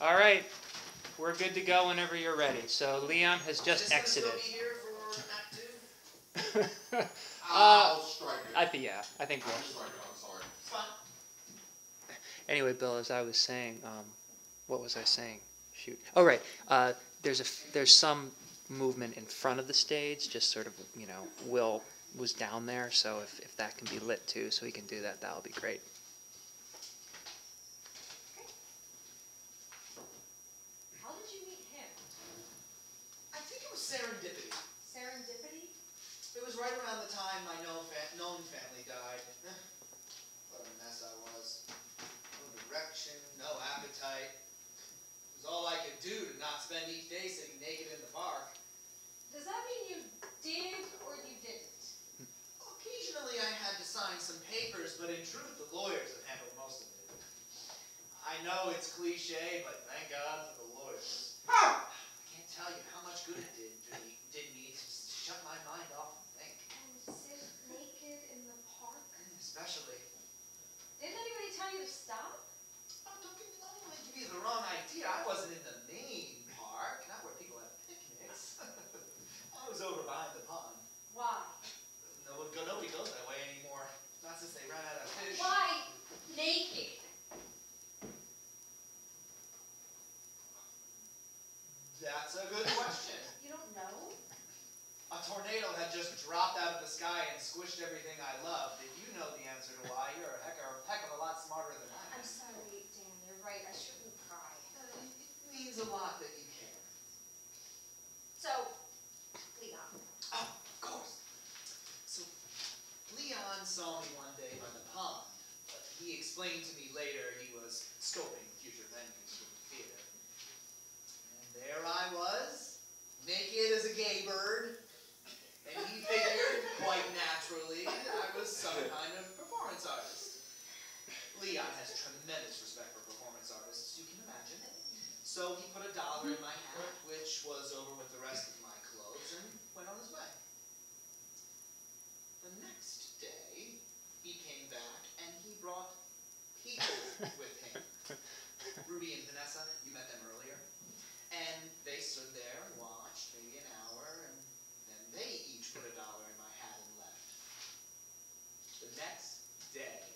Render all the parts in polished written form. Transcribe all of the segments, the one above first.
All right, we're good to go whenever you're ready. So Leon has just exited. Is this going to still be here for Act 2? I'll strike it. I think I think I'll we'll. strike it. I'm sorry. It's fine. Anyway, Bill, as I was saying, what was I saying? Shoot. Oh, right. There's some movement in front of the stage, just sort of, Will was down there, so if that can be lit too, so he can do that, that'll be great. How did you meet him? I think it was serendipity. Serendipity? It was right around the time my known family died. What a mess I was. No direction, no appetite. It was all I could do to not spend each day sitting naked in the park. Does that mean you did or you didn't? Occasionally I had to sign some papers, but in truth the lawyers have handled most of it. I know it's cliche, but thank God for the lawyers. I can't tell you how much good it did me to shut my mind off and think. And sit naked in the park? Especially. Didn't anybody tell you to stop? Oh, don't give me the wrong idea. I wasn't in the main park, not where people have picnics. I was over behind the pond. Why? Nobody goes that way anymore. Not since they ran out of fish. Why naked? That's a good question. You don't know? A tornado had just dropped out of the sky and squished everything I loved. If you know the answer to why, you're a heck of a lot smarter than I am. I'm sorry, Dan. You're right. I shouldn't cry. It means a lot that you care. So, Leon. Oh, of course. So, Leon saw me one day by the pond. He explained to me later he was scoping future venues for the theater. And there I was, naked as a gay bird. And he figured, quite naturally, I was some kind of performance artist. Leon has tremendous respect for performance artists, you can imagine. So he put $1 in my hat, which was over with the rest of my clothes, and went on his way. The next day, he came back, and he brought people with him. Ruby and Vanessa, you met them earlier. And they stood there and watched maybe an hour, and then they each put $1 in my hat and left. The next day,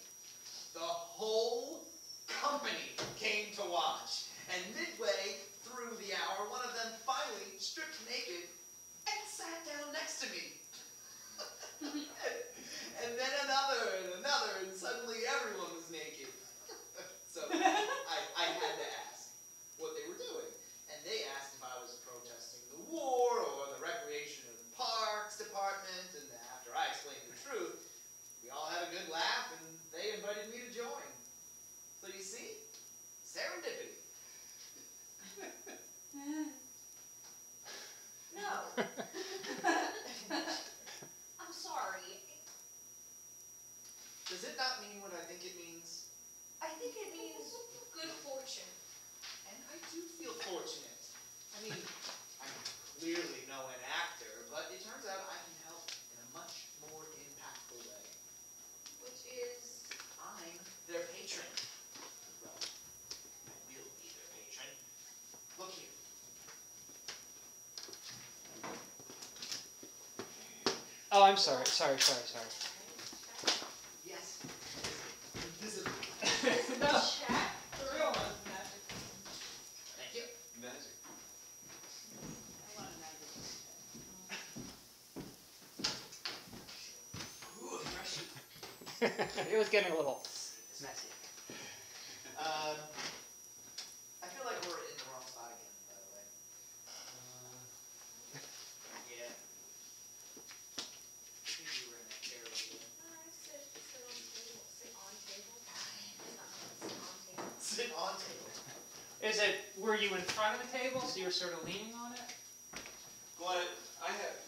the whole company came to watch. And midway through the hour, one of them finally stripped naked and sat down next to me. and then another, and suddenly everyone was naked. So I had to ask what they were doing. And they asked if I was protesting the war or the Recreation and Parks Department. And after I explained the truth, we all had a good laugh, and they invited me to join. So you see, serendipity. No. I'm sorry. Does it not mean what I think it means? I think it means good fortune. And I do feel fortunate. I mean, I'm clearly no an actor, but it turns out I can help in a much more impactful way. Which is? I'm their patron. Well, I will be their patron. Look here. Oh, I'm sorry. Sorry. Yes. Invisible. No. Check. The real one. Thank you. Magic. I want a magic check. Ooh, refreshing. It was getting a little messy. I feel like we're in the wrong spot again, by the way. Yeah. I think we were in that chair over there. Alright, sit on table. Sit on table. Sit on table. Sit on table. Were you in front of the table, so you were sort of leaning on it? Well, I have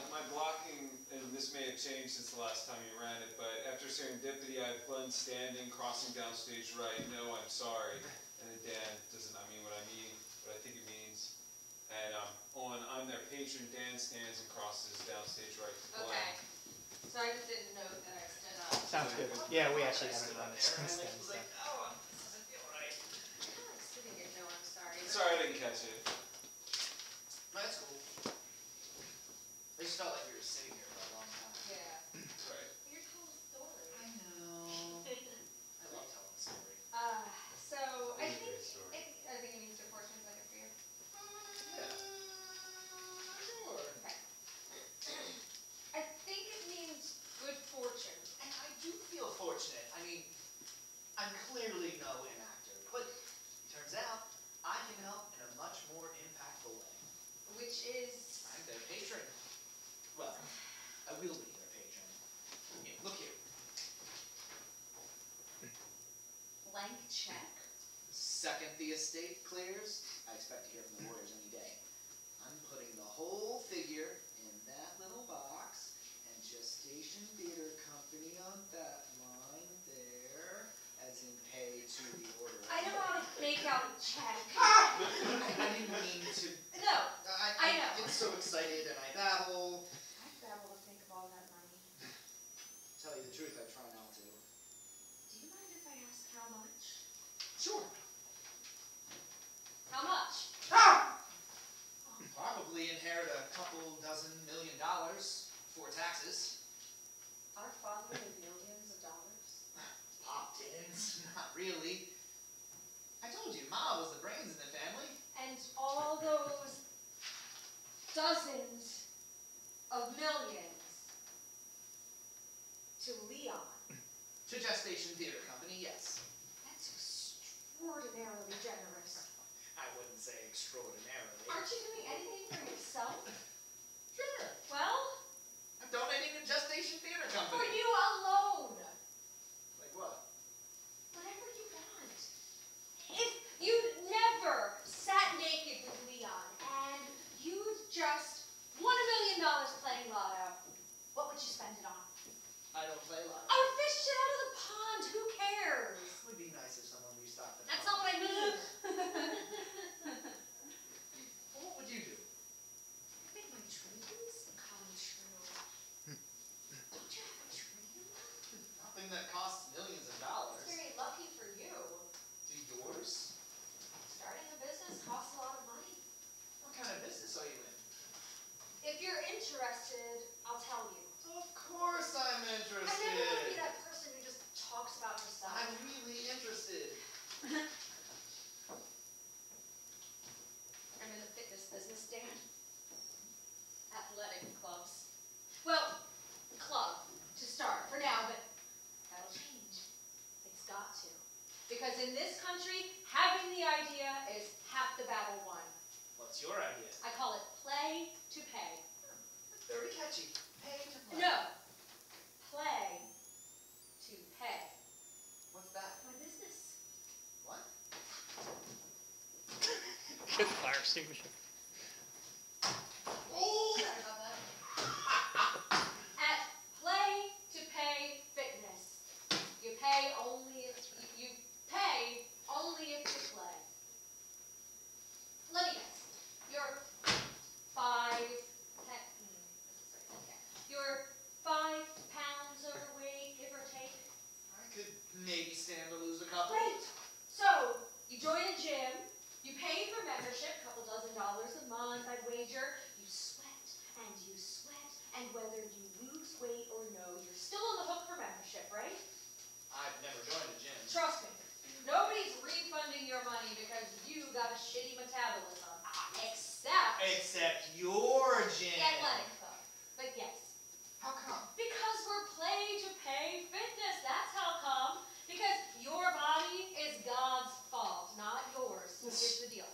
my blocking, and this may have changed since the last time you ran it, but after serendipity, I have Glenn standing, crossing down stage right. No, I'm sorry. And then Dan doesn't mean what I mean, but I think it means. And I'm their patron. Dan stands and crosses down stage right to Glenn. Okay. So I just didn't note that I stood up. Sounds good. Yeah, we actually I haven't stood done up it there, and since I then. was So. like, oh, this doesn't feel right. I like sitting here. No, I'm sorry. catch it. That's cool. I just felt like we were sitting here for a long time. Yeah. Right. You're telling a story. I know. I love telling a story. So I It's a think great story. I think it means good fortune. Is that good for you? Yeah. Sure. Okay. I think it means good fortune. And I do feel fortunate. I mean, I'm clearly no actor, but it turns out I can help in a much more impactful way. Which is I'm their patron. Well, I will be their patron. Here, look here. blank check. Second the estate clears, I expect to hear from the lawyers any day. I'm putting the whole figure in that little box, and Gestation Theater Company on that line there, as in pay to the order. I know how to make out a check. I didn't mean to. No, I I know. get so excited and I babble. I babble to think of all that money. Tell you the truth, I try not to. Do you mind if I ask how much? Sure. How much? Probably inherit a couple dozen $1 million before taxes. Our father had millions of dollars. Pop didn't. Not really. I told you, Ma was the brains in the family. And all those dozens of millions to Leon. To Gestation Theater Company, yes. That's extraordinarily generous. I wouldn't say extraordinarily. Aren't you doing anything for yourself? Sure. Well, I'm donating to Gestation Theater for Company. you alone. Like what? Whatever you want. If you'd never sat naked with Leon and you'd just won $1 million playing lotto, what would you spend it on? I don't play lotto. Or fish it out of the pond, who cares? It would be nice if someone restocked the That's pond. not what I mean. Well, what would you do? I make my dreams come true. Don't you have a dream? Nothing that costs millions of dollars. It's very lucky for you. Do yours? Starting a business costs a lot of money. What kind of business are you in? If you're interested, I'll tell you. Of course I'm I interested. never want to be that person who just talks about herself. I'm really interested. I'm in the fitness business, Dan. Athletic clubs. Well, club to start for now, but that'll change. It's got to. Because in this country, having the idea is half the battle won. What's your idea? I call it play to pay. Very catchy. Pay to play. No. Play to pay. What's that? My business. What? Good fire extinguisher. Oh! Sorry about that. At Play to Pay Fitness, you pay only if you pay only if you play. Let me guess. You're 5, 10, you're 5 pounds overweight, give or take. I could maybe stand to lose a couple. Great. So you join a gym. You pay for membership, a couple dozen dollars a month, I'd wager. You sweat, and whether you lose weight or no, you're still on the hook for membership, right? I've never joined a gym. Trust me, nobody's refunding your money because you got a shitty metabolism. Except Except your gym. the athletic club. But yes, How come? because we're play to pay fitness, that's how come. Because your body is God's fault, not yours. Here's the deal.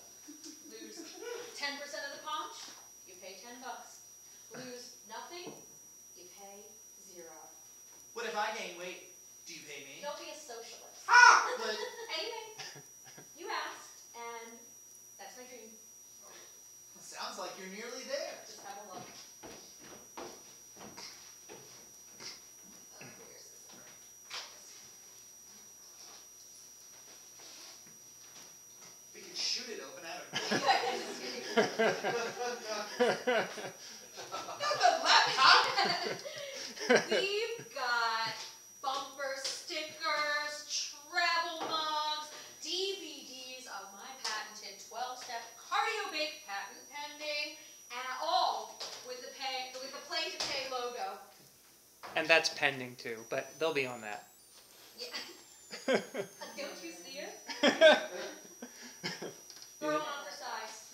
Lose 10% of the paunch, you pay $10. Lose nothing, you pay 0. What if I gain weight? Do you pay me? Don't be a socialist. But Anyway, you asked, and that's my dream. sounds like you're nearly there. Just have a look. Where's this? We could shoot it open out of. Not the laptop! We've got bumper stickers, travel mugs, DVDs of my patented 12-step cardio And that's pending too, but they'll be on that. Yeah. Don't you see it? Throw them on for size.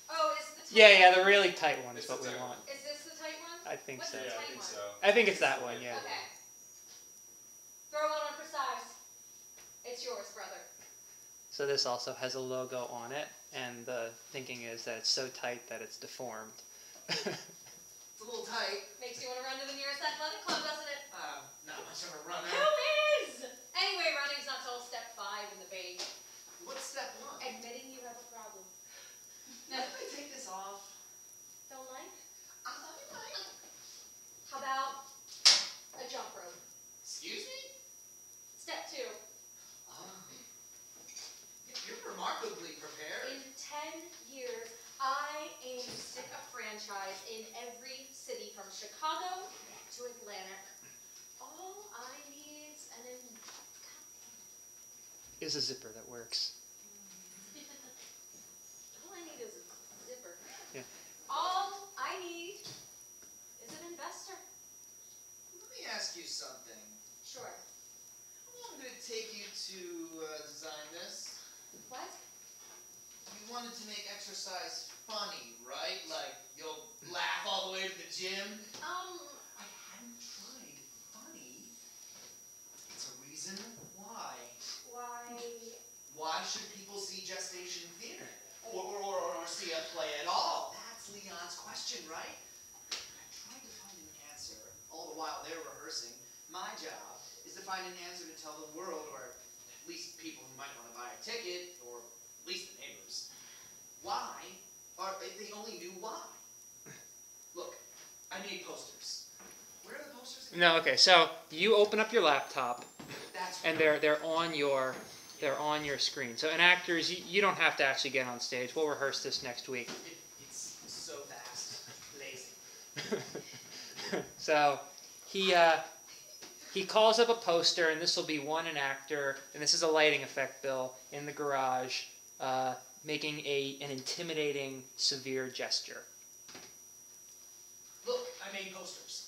Oh, is the tight Yeah, one? the really tight one is It's what the we tight want. Is this the tight one? I think What's so. the Yeah, I tight think one? so. I think it's that one, yeah. Okay. Throw one on for size. It's yours, brother. So this also has a logo on it, and the thinking is that it's so tight that it's deformed. It's a little tight. Makes you want to run to the nearest athletic club, doesn't it? Not much of a runner. Who is? Anyway, running's not till step 5 in the bait. What's step 1? Admitting you have a problem. Now, if I take this off, Don't like? I thought you might. How about a jump rope? Excuse me? Step 2. You're remarkably prepared. In 10 years, I aim to stick a franchise in every city from Chicago to Atlantic. All I need's an Is a zipper that works. all I need is a zipper. Yeah. All I need is an investor. Let me ask you something. Sure. How long did it take you to design this? What? You wanted to make exercise funny, right? Like, you'll laugh all the way to the gym? I hadn't tried funny. It's a reason why. Why? Why should people see gestation theater? Or see a play at all? That's Leon's question, right? I tried to find an answer all the while they were rehearsing. My job is to find an answer to tell the world, or at least people who might want to buy a ticket, or at least the neighbors, why, or if they only knew why. Look, I made posters. Where are the posters again? No, okay. So you open up your laptop, That's and right. they're on your screen. So in actors, you don't have to actually get on stage. We'll rehearse this next week. It's so fast. Lazy. So he calls up a poster, and this will be an actor, and this is a lighting effect, Bill, in the garage, making an intimidating, severe gesture. Look, I made posters.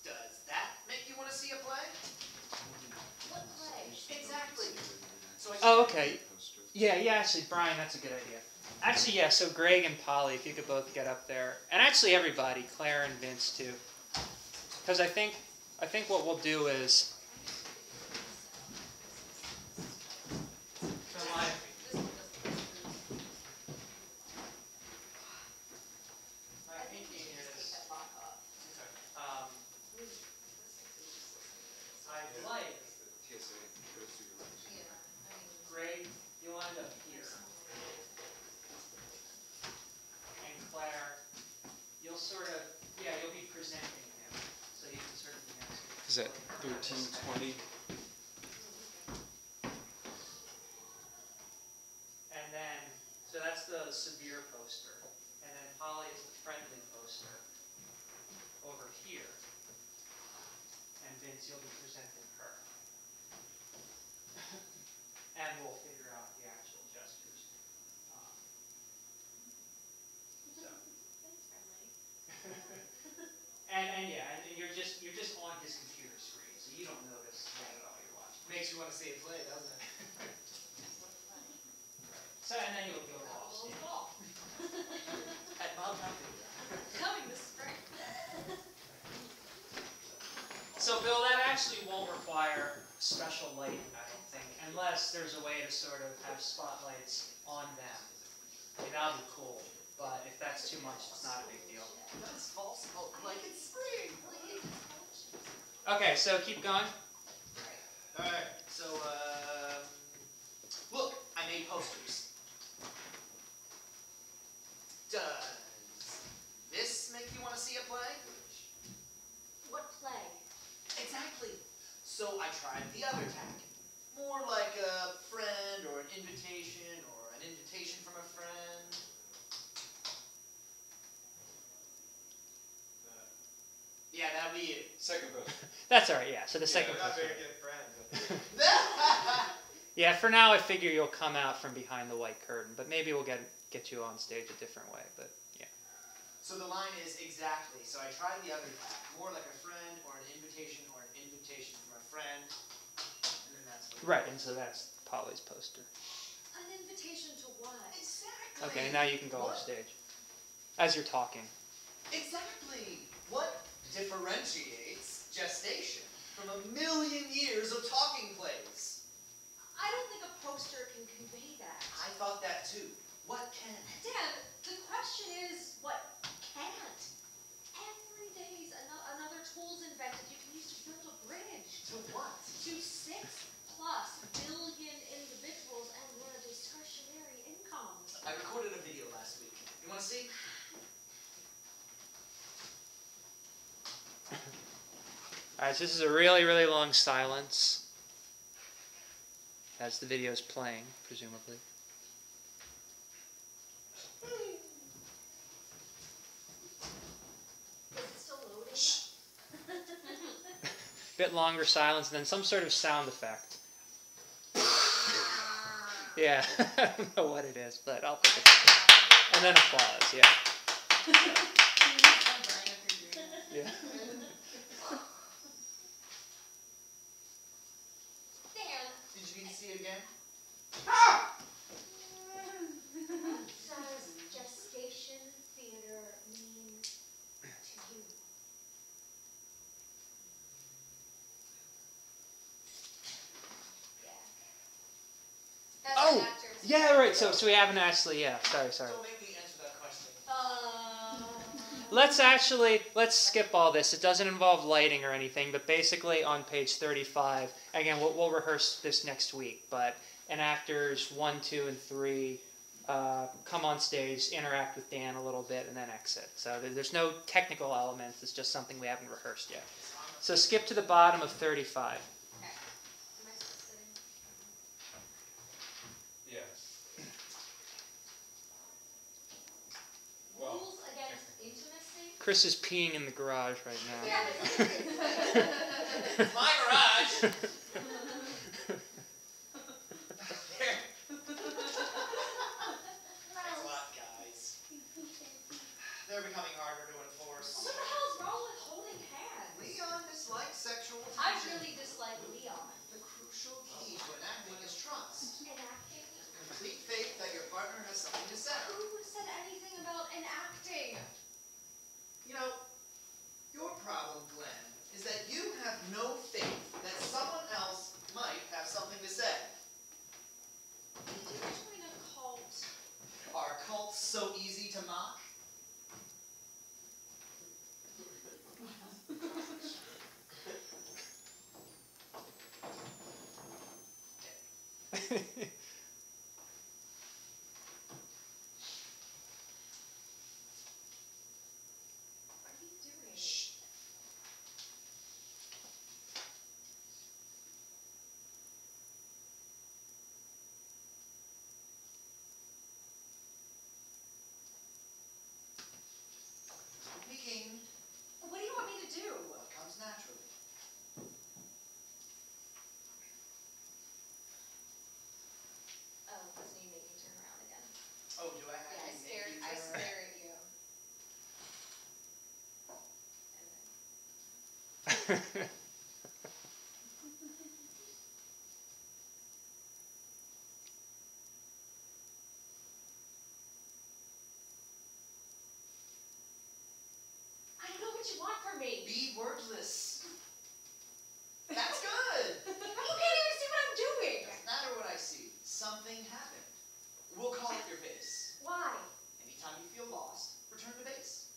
Does that make you want to see a play? What play? Exactly. So I Oh, okay. Yeah, actually, Brian, that's a good idea. Actually, yeah, so Greg and Polly, if you could both get up there. And actually everybody, Claire and Vince too. Because I think what we'll do is... This one doesn't. My thinking is, Take that lock off. I'd like, Yeah, I mean, Greg, you'll end up here. And Claire, you'll sort of, you'll be presenting him. So you can sort of be next to him. Is that 1320? And then, so that's the severe poster. And then Polly is the friendly poster over here. And Vince, you'll be presenting her. And we'll figure out the actual gestures. So. Thanks, friendly. And you're just on his computer screen, so you don't notice that at all. You're watching. makes you want to see a play, doesn't it? So and then you'll go off Little stage. ball. At Bob Hunter. Coming this spring. So Bill, that actually won't require special lighting, I don't think, unless there's a way to sort of have spotlights on them. I mean, that'll be cool, but if that's too much, it's not a big deal. That's false hope, like it's spring. Okay, so keep going. Alright, so, look, I made posters. Does this make you want to see a play? What play? Exactly. So I tried the other tack. More like a friend or an invitation from a friend. Yeah, that'll be it. Second poster. That's all right. Yeah. So the second. not poster. very good friend. Yeah. For now, I figure you'll come out from behind the white curtain, but maybe we'll get you on stage a different way. But yeah. So the line is exactly. So I tried the other tack, more like a friend or an invitation from a friend, and then that's what. Right, and so that's Polly's poster. An invitation to what? Exactly. Okay, now you can go What? off stage. As you're talking. Exactly. What differentiates gestation from a million years of talking plays? I don't think a poster can convey that. I thought that too. What can? Dan, the question is, what can't? Every day another tool's invented you can use to build a bridge. To what? To 6+ billion individuals and their discretionary incomes. I recorded a video last week. You want to see? Alright, so this is a really, really long silence. As the video is playing, presumably. Is it still loading? Bit longer silence, and then some sort of sound effect. Yeah, I don't know what it is, but I'll put it. And then applause, yeah. Yeah. Dan, Did you need to see it again? what does gestation theater mean to you? Yeah. That's Oh, an actor's yeah, right. So we haven't actually. Yeah, sorry. Don't make me answer that question. Let's skip all this. It doesn't involve lighting or anything, but basically on page 35, again, we'll rehearse this next week, but in actors 1, 2, and 3 come on stage, interact with Dan a little bit, and then exit. So there's no technical elements. It's just something we haven't rehearsed yet. So skip to the bottom of 35. Okay. Am I still sitting? Yeah. Well, Rules against intimacy? Chris is peeing in the garage right now. Yeah. It's my garage. There. Thanks a lot, guys. They're becoming harder to enforce. What the hell's wrong with holding hands? Leon dislikes sexual I tension. really dislike Leon. The crucial key to enacting is trust. Enacting? Complete faith that your partner has something to say. Who said anything about enacting? You know, your problem, Glenn, is that you have no faith that someone else might have something to say. Did you join a cult? Are cults so easy to mock? What are you doing? Shh. Speaking, What do you want me to do? what comes naturally. Oh, doesn't he make me turn around again? Oh, do I have Yeah, to make you I turn around? stare at you. And then, I don't know what you want from me. Be wordless. That's good. You can't even see what I'm doing. Doesn't matter what I see. Something happened. We'll call it your base. Why? Anytime you feel lost, return to base.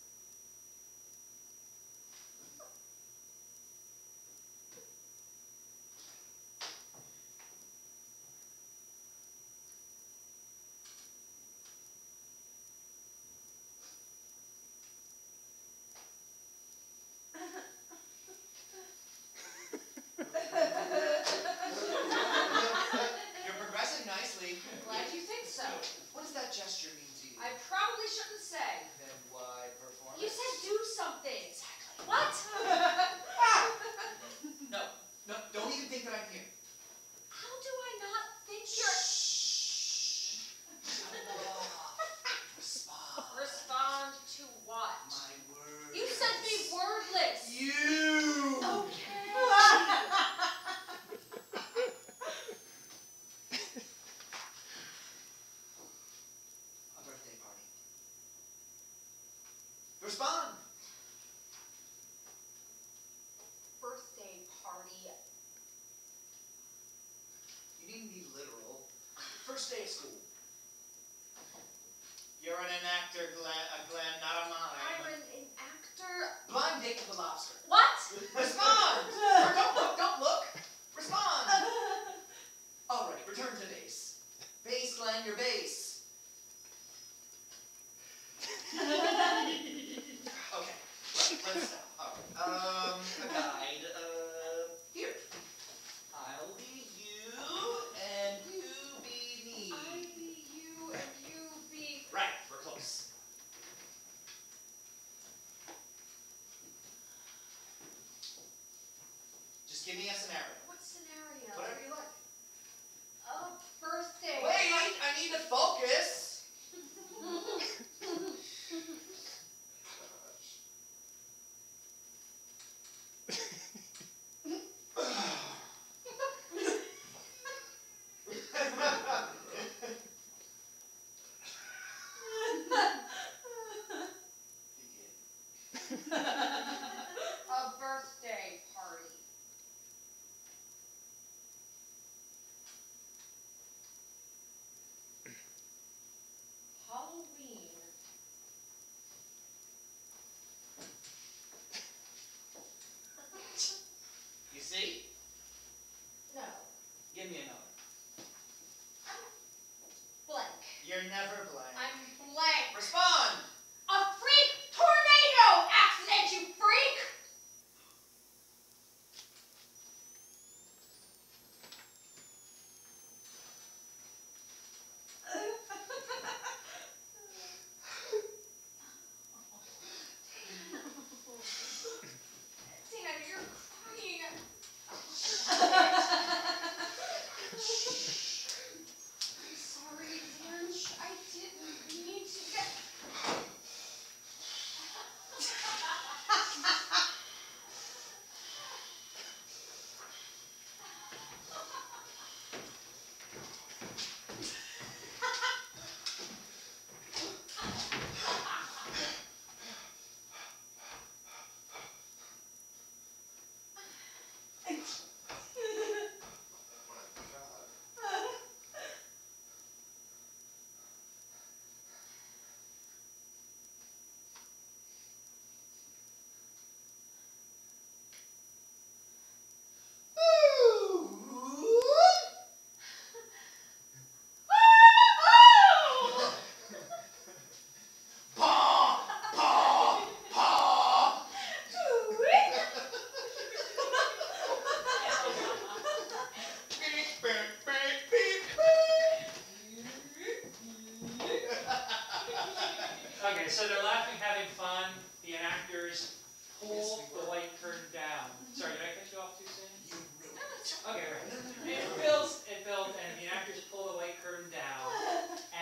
Okay, so they're laughing, having fun. The enactors pull the white curtain down. Sorry, did I cut you off too soon? You ruined it. Okay, right. It builds, and the enactors pull the white curtain down,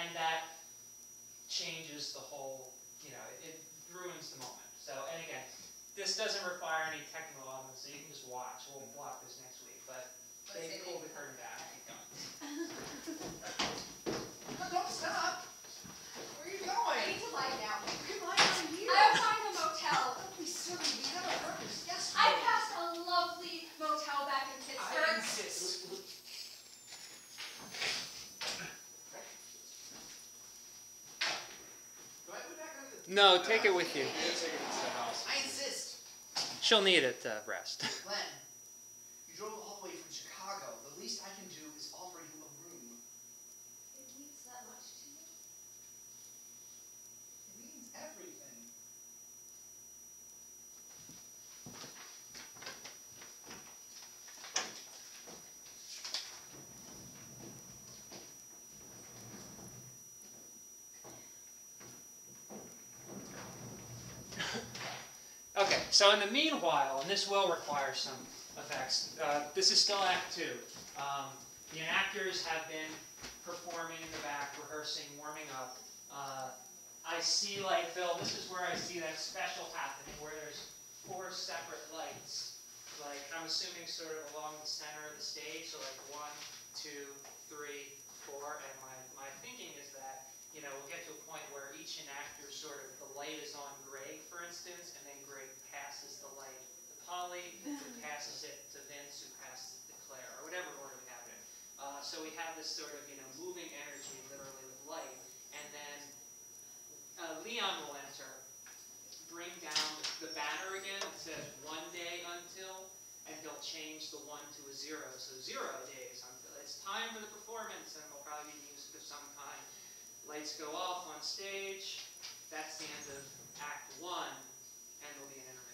and that changes the whole, it ruins the moment. So, and again, this doesn't require any technical elements, so you can just watch. We'll block this next week, but they pull the curtain down. Keep going. No, don't stop. Where are you I going? need to lie down. You can lie down here. I'm finding a motel. Don't be silly. We had our breakfast yesterday. I passed a lovely motel back in I Pittsburgh. insist. Do I put back under the... No, take it with you. You gotta take it into the house. I insist. She'll need it to rest. Glenn, you drove all the way from Chicago. The least I can do is offer you a room. It means that much to you? It means everything. Okay, so in the meanwhile, and this will require some effects, this is still Act 2. The enactors have been performing in the back, rehearsing, warming up. I see, like, Bill, this is where I see that special happening, where there's 4 separate lights. Like, I'm assuming sort of along the center of the stage, so like 1, 2, 3, 4, and my thinking is that, we'll get to a point where each enactor sort of, the light is on Greg, for instance, and then Greg passes the light to Polly, who passes it to Vince, who passes it to Claire, or whatever order we have it in. So we have this sort of, moving energy, literally, with light, and then Leon will enter, bring down the banner again, it says 1 day until, and he'll change the 1 to a 0, so 0 days until. It's time for the performance, and there'll probably be music of some kind. Lights go off on stage, that's the end of Act 1, and there'll be an intermission.